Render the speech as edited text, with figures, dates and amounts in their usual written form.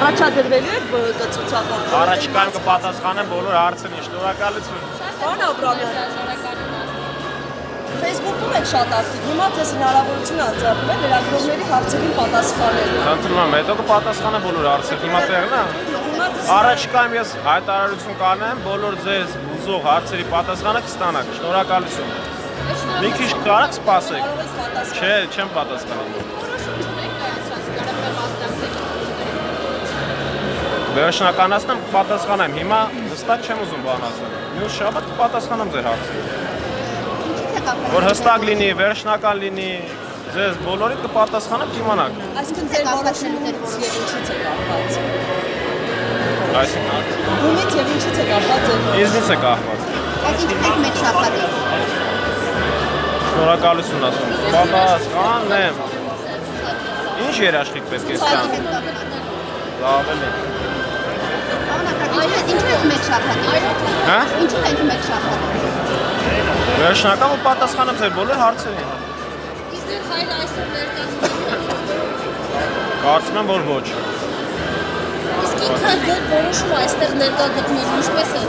Առաջադրվելու եք ԲՀԿ ցուցակով։ Առաջիկայում կպատասխանեմ բոլոր հարցերին, շնորհակալություն։ Պարոն Աբրամյան, Facebook-ում եք շատ ակտիվ, հիմա ձեզ հնարավորություն անձեռնում է լրագրողների հարցերին պատասխանելու։ Խնդրում եմ, հետո կպատասխանեմ բոլոր հարցերին, հիմա տեղն է։ Առաջիկայում ես հայտարարություն կանեմ, բոլոր ձեզ ուզող հարցերի պատասխանը կստանաք, շնորհակալություն։ Մի քիչ կարաք սպասեք։ Չէ, չեմ պատասխանում։ Վերջնականացնեմ, կպատասխանեմ, հիմա հստակ չեմ ուզում բան ասել։ Մյուս շաբաթ կպատասխանեմ ձեր հարցերին։ Որ հստակ լինի, վերջնական լինի, ձեզ բոլորին կպատասխանեմ, կիմանաք։ Այսինքն ձեր որոշումներից եւ ինչից է կախված։ Այսինքն Ումից եւ ինչից է կախված ձեր։ ինձնից է կախված։ Այդ ինչպես մեկ շաբաթ է։ Շնորհակալություն ասում։ Պատասխանեմ։ Ինչ երաշխիք պետք է ստանամ։ Լավ է։ Ինչպես մեկ շաբաթ է։ Հա? Ինչպես մեկ շաբաթ է։ Վերջնական ու պատասխանեմ ձեր բոլոր հարցերին։ Իսկ ձեր հայրը այսօր ներկայացնում։ Կարծում եմ, որ ոչ։ Իսկ ինքը ձեր որոշումը այստեղ ներկա գտնի, ինչպես է։